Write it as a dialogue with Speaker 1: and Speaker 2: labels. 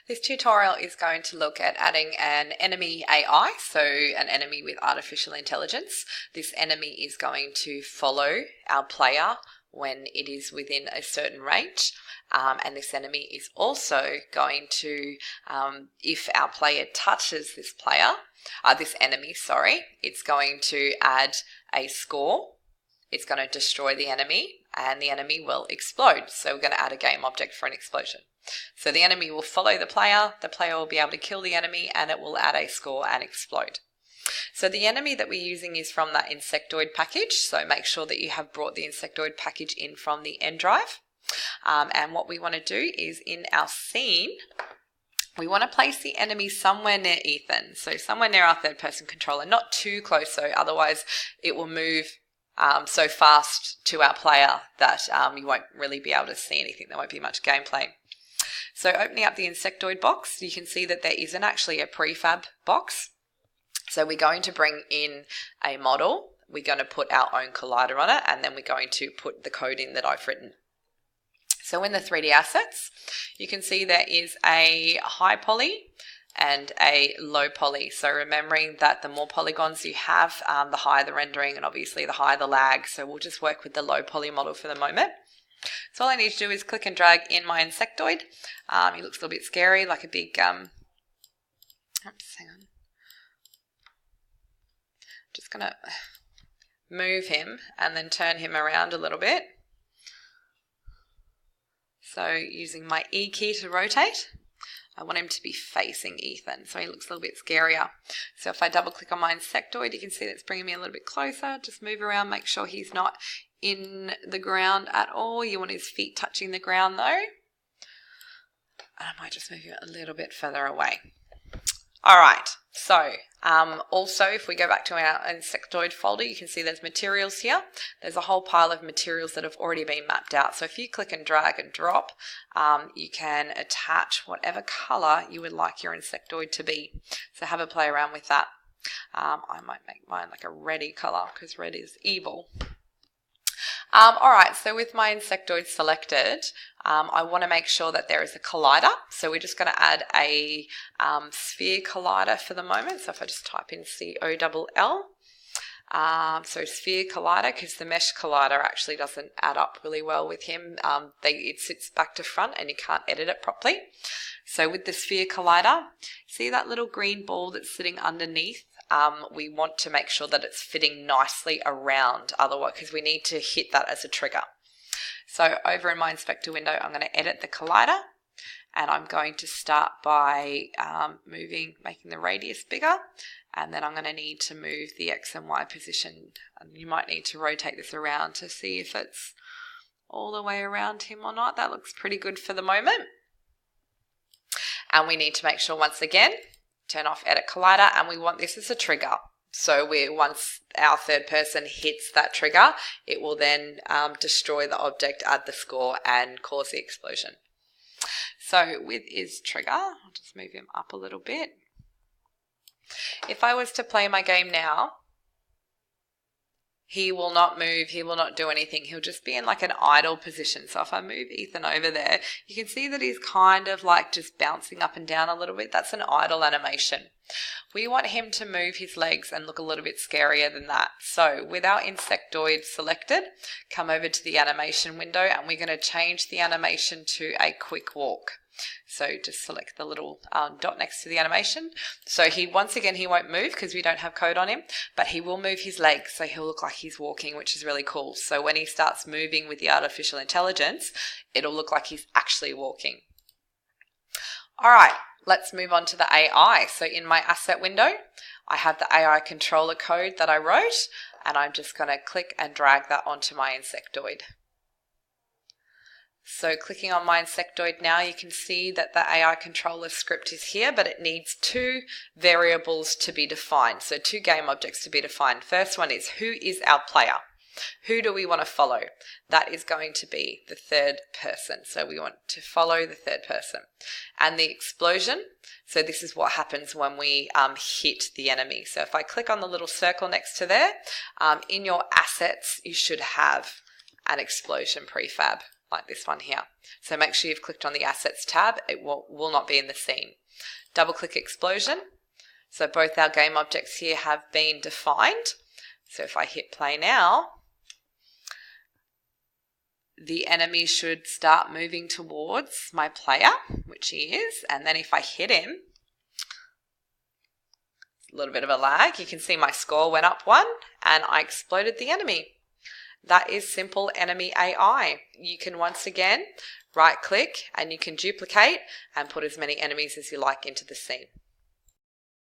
Speaker 1: This tutorial is going to look at adding an enemy AI, so an enemy with artificial intelligence. This enemy is going to follow our player when it is within a certain range, and this enemy is also going to, if our player touches this enemy, it's going to add a score. It's going to destroy the enemy and the enemy will explode. So we're going to add a game object for an explosion. So the enemy will follow the player will be able to kill the enemy, and it will add a score and explode. So the enemy that we're using is from that Insectoid package, so make sure that you have brought the Insectoid package in from the N drive. And what we want to do is in our scene, we want to place the enemy somewhere near Ethan, so somewhere near our third person controller, not too close, so otherwise it will move so fast to our player that you won't really be able to see anything. There won't be much gameplay. So opening up the Insectoid box, you can see that there isn't actually a prefab box. So we're going to bring in a model. We're going to put our own collider on it, and then we're going to put the code in that I've written. So in the 3D assets, you can see there is a high poly and a low poly. So remembering that the more polygons you have, the higher the rendering, and obviously the higher the lag. So we'll just work with the low poly model for the moment. So all I need to do is click and drag in my Insectoid. He looks a little bit scary, like a big, oops, hang on. Just going to move him and then turn him around a little bit. So using my E key to rotate, I want him to be facing Ethan, so he looks a little bit scarier. So if I double click on my Insectoid, you can see that's bringing me a little bit closer. Just move around, make sure he's not in the ground at all. You want his feet touching the ground though. And I might just move him a little bit further away. All right, so also if we go back to our Insectoid folder, you can see there's materials here. There's a whole pile of materials that have already been mapped out. So if you click and drag and drop, you can attach whatever color you would like your Insectoid to be. So have a play around with that. I might make mine like a reddy color because red is evil. All right, so with my Insectoid selected, I want to make sure that there is a collider. So we're just going to add a sphere collider for the moment. So if I just type in COLL, so sphere collider, because the mesh collider actually doesn't add up really well with him. It sits back to front and you can't edit it properly. So with the sphere collider, see that little green ball that's sitting underneath? We want to make sure that it's fitting nicely around, otherwise, because we need to hit that as a trigger. So over in my inspector window, I'm going to edit the collider, and I'm going to start by making the radius bigger, and then I'm going to need to move the X and Y position. And you might need to rotate this around to see if it's all the way around him or not. That looks pretty good for the moment. And we need to make sure once again, turn off edit collider, and we want this as a trigger. So once our third person hits that trigger, it will then destroy the object, add the score, and cause the explosion. So with is trigger, I'll just move him up a little bit. If I was to play my game now, he will not move, he will not do anything. He'll just be in like an idle position. So if I move Ethan over there, you can see that he's kind of like just bouncing up and down a little bit. That's an idle animation. We want him to move his legs and look a little bit scarier than that. So with our Insectoid selected, come over to the animation window, and we're going to change the animation to a quick walk. So just select the little dot next to the animation. So once again, he won't move because we don't have code on him, but he will move his legs, so he'll look like he's walking, which is really cool. So when he starts moving with the artificial intelligence, it'll look like he's actually walking. All right, let's move on to the AI. So in my asset window, I have the AI controller code that I wrote, and I'm just going to click and drag that onto my Insectoid. So clicking on my Insectoid now, you can see that the AI controller script is here, but it needs two variables to be defined. So two game objects to be defined. First one is, who is our player? Who do we want to follow? That is going to be the third person. So we want to follow the third person. And the explosion, so this is what happens when we hit the enemy. So if I click on the little circle next to there, in your assets, you should have an explosion prefab. like this one here. So make sure you've clicked on the Assets tab. It will not be in the scene. Double click Explosion. So both our game objects here have been defined. So if I hit play now, the enemy should start moving towards my player, which he is. And then if I hit him, a little bit of a lag, you can see my score went up 1 and I exploded the enemy. That is simple enemy AI. You can once again right click and you can duplicate and put as many enemies as you like into the scene.